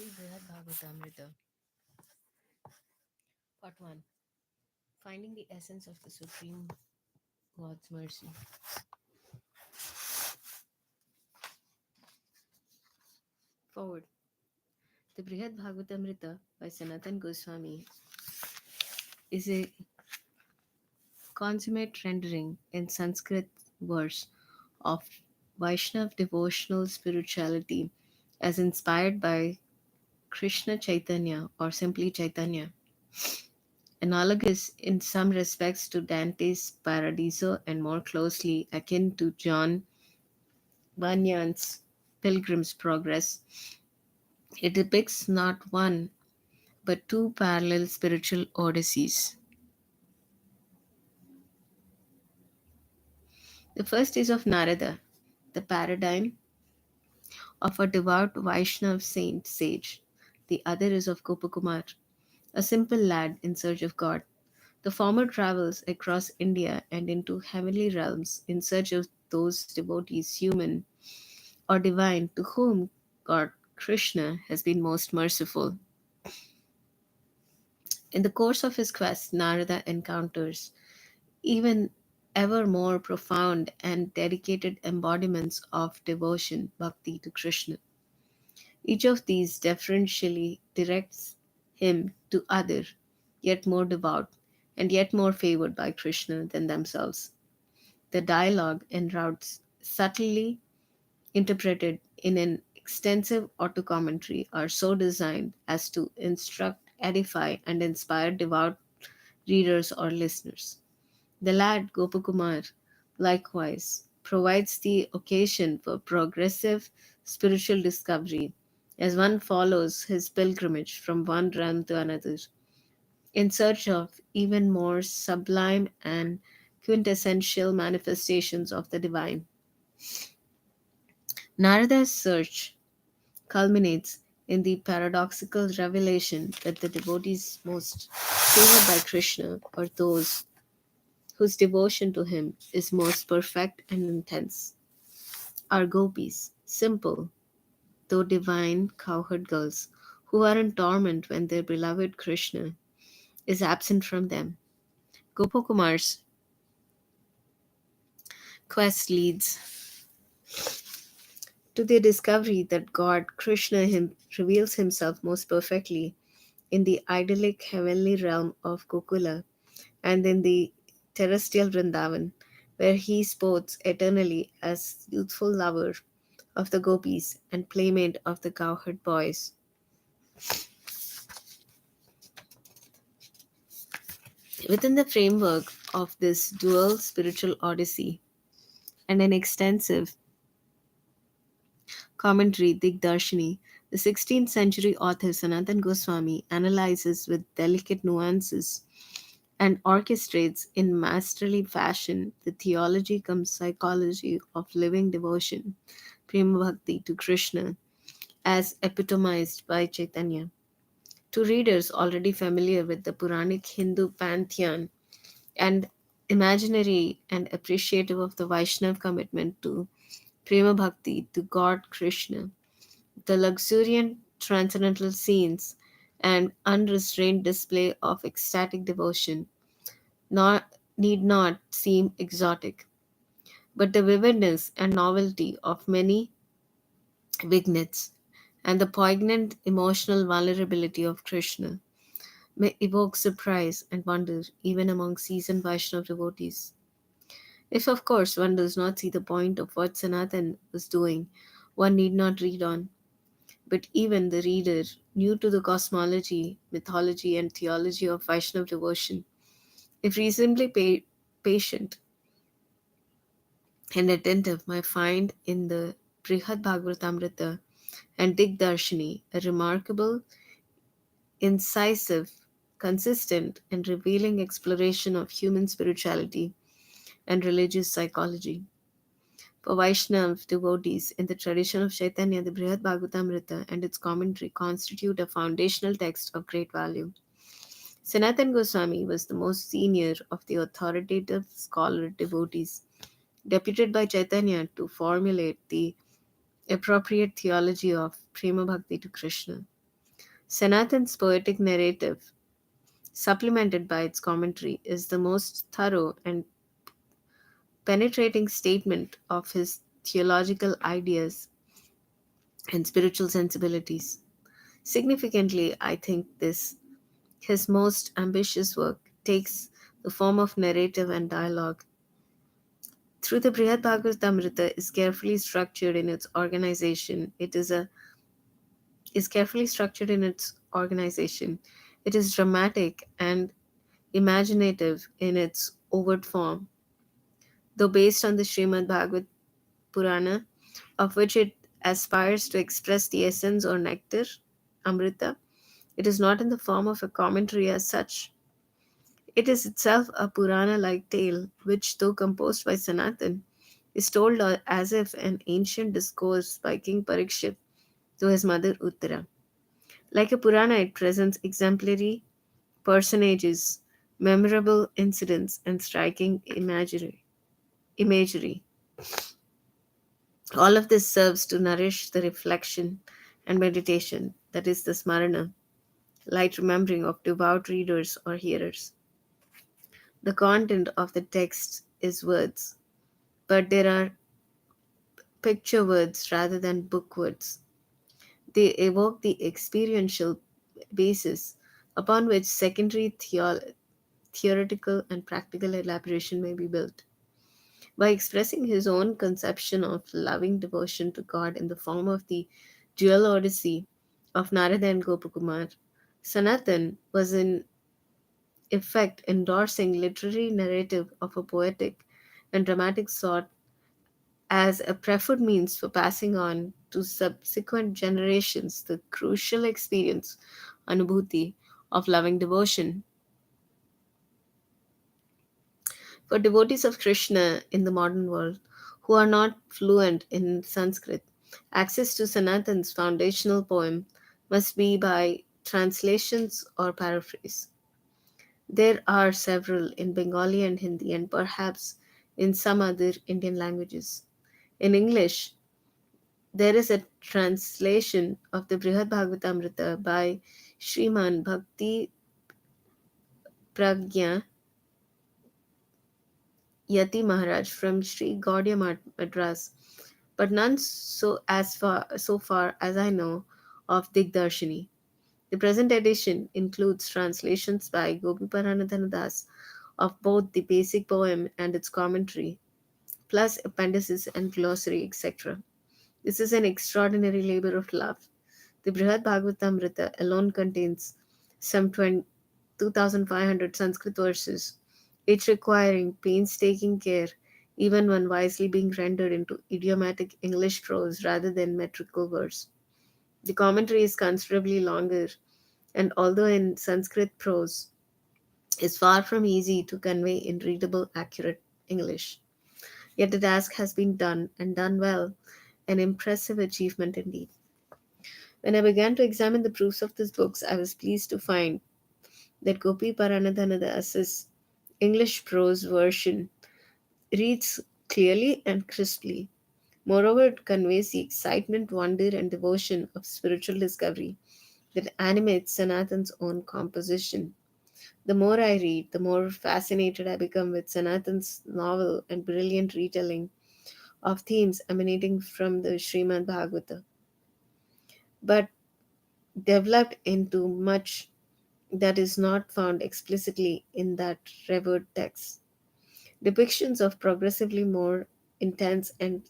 Sri Brhad Bhagavatamrta, Part 1. Finding the essence of the Supreme God's mercy. Forward. The Brihad Bhagavatamrta by Sanatan Goswami is a consummate rendering in Sanskrit verse of Vaishnav devotional spirituality as inspired by Krishna Chaitanya or simply Chaitanya. Analogous in some respects to Dante's Paradiso and more closely akin to John Bunyan's Pilgrim's Progress, it depicts not one but two parallel spiritual odysseys. The first is of Narada, the paradigm of a devout Vaishnav saint sage. The other is of Gopakumar, a simple lad in search of God. The former travels across India and into heavenly realms in search of those devotees, human or divine, to whom God Krishna has been most merciful. In the course of his quest, Narada encounters even ever more profound and dedicated embodiments of devotion, bhakti to Krishna. Each of these deferentially directs him to other, yet more devout, and yet more favored by Krishna than themselves. The dialogue and routes, subtly interpreted in an extensive auto commentary, are so designed as to instruct, edify, and inspire devout readers or listeners. The lad Gopakumar likewise provides the occasion for progressive spiritual discovery as one follows his pilgrimage from one realm to another in search of even more sublime and quintessential manifestations of the divine. Narada's search culminates in the paradoxical revelation that the devotees most favored by Krishna are those whose devotion to him is most perfect and intense. Are gopis, simple, though divine cowherd girls, who are in torment when their beloved Krishna is absent from them. Gopakumar's quest leads to the discovery that God, Krishna, reveals himself most perfectly in the idyllic heavenly realm of Gokula and in the terrestrial Vrindavan, where he sports eternally as youthful lover of the gopis and playmate of the cowherd boys. Within the framework of this dual spiritual odyssey and an extensive commentary, Digdarshini, the 16th century author Sanatan Goswami analyzes with delicate nuances and orchestrates in masterly fashion the theology cum psychology of living devotion, prema bhakti to Krishna, as epitomized by Chaitanya. To readers already familiar with the Puranic Hindu pantheon and imaginary and appreciative of the Vaishnav commitment to prema bhakti to God Krishna, the luxuriant transcendental scenes and unrestrained display of ecstatic devotion need not seem exotic, but the vividness and novelty of many vignettes and the poignant emotional vulnerability of Krishna may evoke surprise and wonder even among seasoned Vaishnava devotees. If, of course, one does not see the point of what Sanatan was doing, one need not read on. But even the reader, new to the cosmology, mythology, and theology of Vaishnava devotion, if reasonably patient and attentive, might find in the Brihad Bhagavatamrta and Digdarshini a remarkable, incisive, consistent, and revealing exploration of human spirituality and religious psychology. For Vaishnav devotees, in the tradition of Chaitanya, the Brihad Bhagavatamrita and its commentary constitute a foundational text of great value. Sanatan Goswami was the most senior of the authoritative scholar devotees, deputed by Chaitanya to formulate the appropriate theology of Prema Bhakti to Krishna. Sanathan's poetic narrative, supplemented by its commentary, is the most thorough and penetrating statement of his theological ideas and spiritual sensibilities. Significantly, I think this, his most ambitious work, takes the form of narrative and dialogue. Through the Brihad Bhagavatamrta is carefully structured in its organization. Is carefully structured in its organization. It is dramatic and imaginative in its overt form, though based on the Srimad Bhagavat Purana, of which it aspires to express the essence or nectar, Amrita. It is not in the form of a commentary as such. It is itself a Purana like tale, which, though composed by Sanatan, is told as if an ancient discourse by King Parikshit to his mother Uttara. Like a Purana, it presents exemplary personages, memorable incidents, and striking imagery. All of this serves to nourish the reflection and meditation, that is the smarana, light remembering of devout readers or hearers. The content of the text is words, but there are picture words rather than book words. They evoke the experiential basis upon which secondary theoretical and practical elaboration may be built. By expressing his own conception of loving devotion to God in the form of the dual odyssey of Narada and Gopakumar, Sanatan was in effect endorsing literary narrative of a poetic and dramatic sort as a preferred means for passing on to subsequent generations the crucial experience, anubhuti, of loving devotion. For devotees of Krishna in the modern world who are not fluent in Sanskrit, access to Sanatan's foundational poem must be by translations or paraphrase. There are several in Bengali and Hindi, and perhaps in some other Indian languages. In English, there is a translation of the Brihad Bhagavatamrta by Sriman Bhakti Pragya Yati Maharaj from Sri Gaudiya Madras, but none so far as I know of Digdarshini. The present edition includes translations by Gopi Das of both the basic poem and its commentary, plus appendices and glossary, etc. This is an extraordinary labor of love. The Brihad Bhagavatamrita alone contains some 2,500 Sanskrit verses, each requiring painstaking care, even when wisely being rendered into idiomatic English prose rather than metrical verse. The commentary is considerably longer, and although in Sanskrit prose, is far from easy to convey in readable, accurate English. Yet the task has been done, and done well, an impressive achievement indeed. When I began to examine the proofs of these books, I was pleased to find that Gopi Paranadhanadasa's English prose version reads clearly and crisply. Moreover, it conveys the excitement, wonder, and devotion of spiritual discovery that animates Sanatan's own composition. The more I read, the more fascinated I become with Sanatan's novel and brilliant retelling of themes emanating from the Srimad Bhagavata, but developed into much that is not found explicitly in that revered text. Depictions of progressively more intense and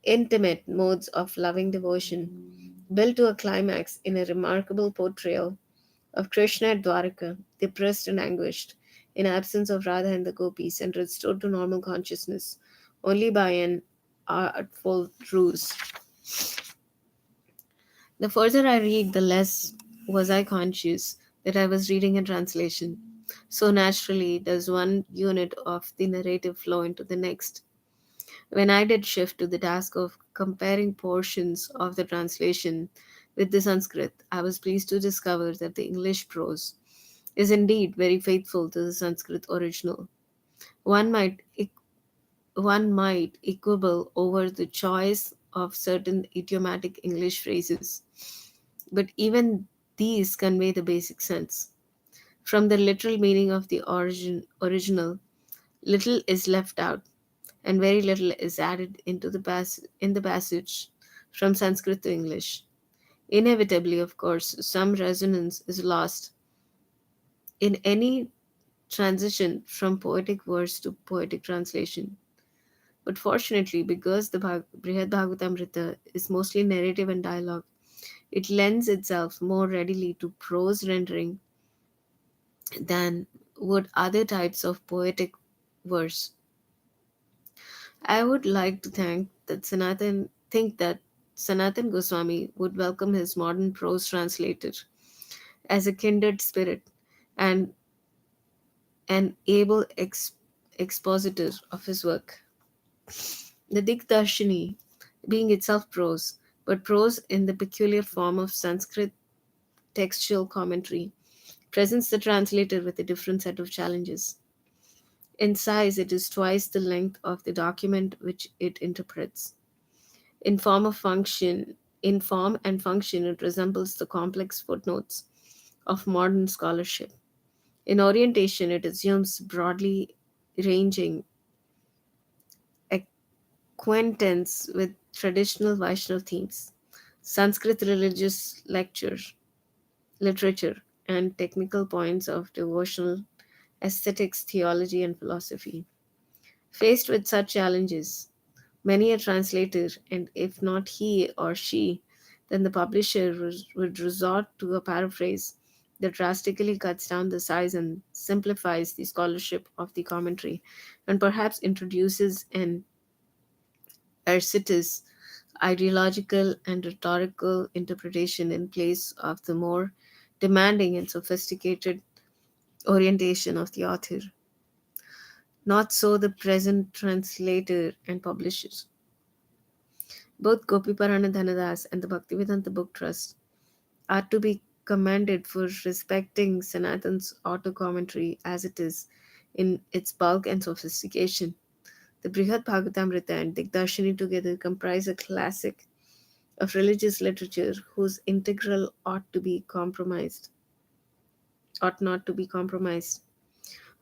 intimate modes of loving devotion, built to a climax in a remarkable portrayal of Krishna at Dwaraka, depressed and anguished, in absence of Radha and the gopis, and restored to normal consciousness only by an artful ruse. The further I read, the less was I conscious that I was reading a translation. So naturally does one unit of the narrative flow into the next. When I did shift to the task of comparing portions of the translation with the Sanskrit, I was pleased to discover that the English prose is indeed very faithful to the Sanskrit original. One might one might quibble over the choice of certain idiomatic English phrases, but even These convey the basic sense. From the literal meaning of the original, little is left out, and very little is added into in the passage from Sanskrit to English. Inevitably, of course, some resonance is lost in any transition from poetic verse to poetic translation. But fortunately, because the Brihad Bhagavatamrta is mostly narrative and dialogue, it lends itself more readily to prose rendering than would other types of poetic verse. I would like to think that Sanatan Goswami would welcome his modern prose translator as a kindred spirit and an able expositor of his work. The Digdarshini, being itself prose, but prose in the peculiar form of Sanskrit textual commentary, presents the translator with a different set of challenges. In size, it is twice the length of the document which it interprets. In form and function, it resembles the complex footnotes of modern scholarship. In orientation, it assumes broadly ranging acquaintance with traditional Vaishnav themes, Sanskrit religious literature, and technical points of devotional aesthetics, theology, and philosophy. Faced with such challenges, many a translator, and if not he or she, then the publisher would resort to a paraphrase that drastically cuts down the size and simplifies the scholarship of the commentary, and perhaps introduces an Arcit's ideological and rhetorical interpretation in place of the more demanding and sophisticated orientation of the author. Not so the present translator and publishers. Both Gopiparana Dhanadas and the Bhaktivedanta Book Trust are to be commended for respecting Sanatan's auto commentary as it is in its bulk and sophistication. The Brihad Bhagavatamrita and Digdarshini together comprise a classic of religious literature whose integral ought not to be compromised.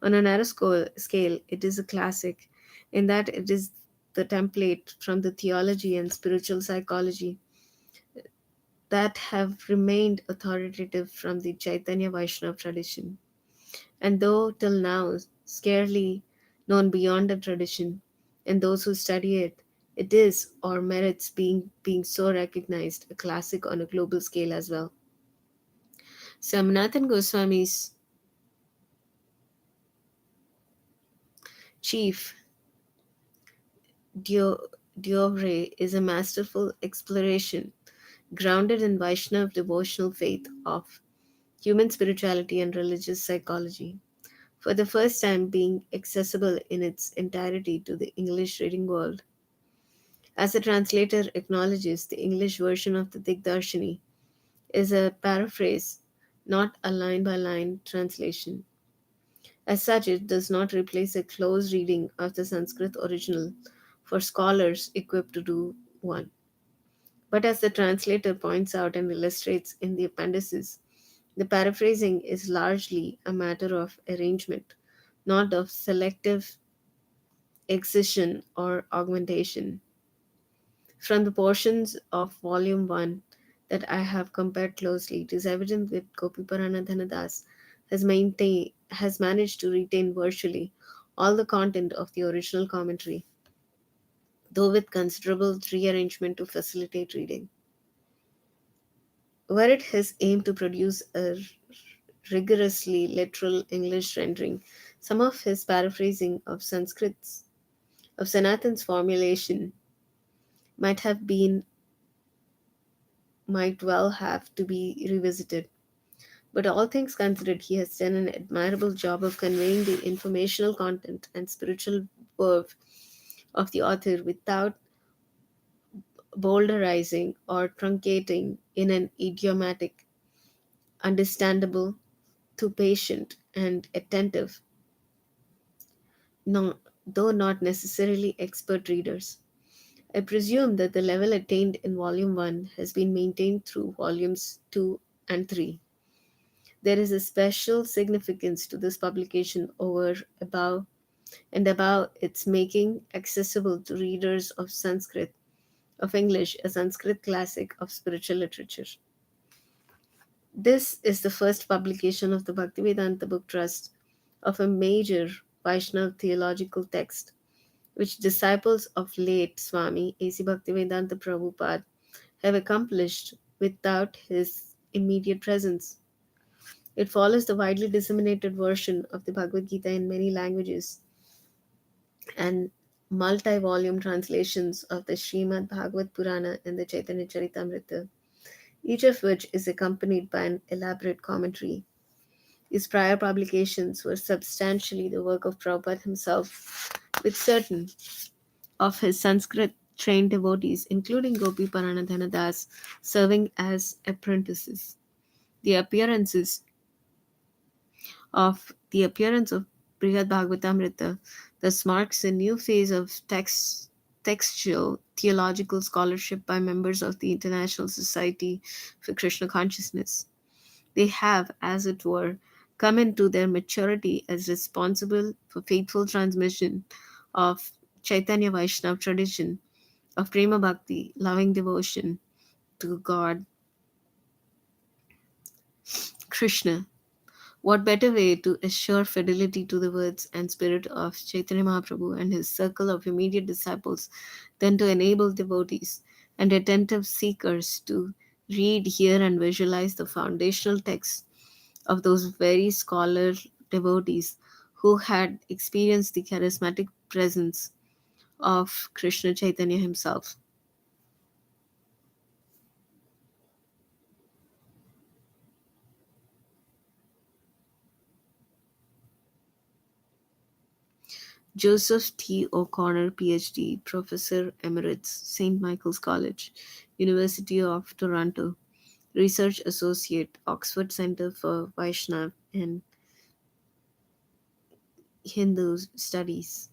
On a narrow scale, it is a classic in that it is the template from the theology and spiritual psychology that have remained authoritative from the Chaitanya Vaishnava tradition, and though till now scarcely known beyond the tradition, and those who study it, it is or merits being so recognized a classic on a global scale as well. Samanathan Goswami's chief Diovre is a masterful exploration grounded in Vaishnav devotional faith of human spirituality and religious psychology, for the first time being accessible in its entirety to the English reading world. As the translator acknowledges, the English version of the Digdarshini is a paraphrase, not a line by line translation. As such, it does not replace a close reading of the Sanskrit original for scholars equipped to do one. But as the translator points out and illustrates in the appendices, the paraphrasing is largely a matter of arrangement, not of selective excision or augmentation. From the portions of Volume 1 that I have compared closely, it is evident that Gopiparana Dhanadas has managed to retain virtually all the content of the original commentary, though with considerable rearrangement to facilitate reading. Were it his aim to produce a rigorously literal English rendering, some of his paraphrasing of Sanatan's formulation might have been might well have to be revisited. But all things considered, he has done an admirable job of conveying the informational content and spiritual verve of the author without bowdlerizing or truncating in an idiomatic, understandable to patient and attentive, though not necessarily expert readers. I presume that the level attained in Volume 1 has been maintained through Volumes 2 and 3. There is a special significance to this publication over above and about its making accessible to readers of English, a Sanskrit classic of spiritual literature. This is the first publication of the Bhaktivedanta Book Trust of a major Vaishnava theological text, which disciples of late Swami A.C. Bhaktivedanta Prabhupada have accomplished without his immediate presence. It follows the widely disseminated version of the Bhagavad Gita in many languages and multi volume translations of the Srimad Bhagavat Purana and the Chaitanya Charitamrita, each of which is accompanied by an elaborate commentary. His prior publications were substantially the work of Prabhupada himself, with certain of his Sanskrit trained devotees, including Gopi Paranadhana Das, serving as apprentices. The appearance of Brihad Bhagavatamrta thus marks a new phase of textual theological scholarship by members of the International Society for Krishna Consciousness. They have, as it were, come into their maturity as responsible for faithful transmission of Chaitanya Vaishnava tradition of Prema Bhakti, loving devotion to God, Krishna. What better way to assure fidelity to the words and spirit of Chaitanya Mahaprabhu and his circle of immediate disciples than to enable devotees and attentive seekers to read, hear, and visualize the foundational texts of those very scholar devotees who had experienced the charismatic presence of Krishna Chaitanya himself. Joseph T. O'Connor, PhD, Professor Emeritus, St. Michael's College, University of Toronto, Research Associate, Oxford Center for Vaishnav and Hindu Studies.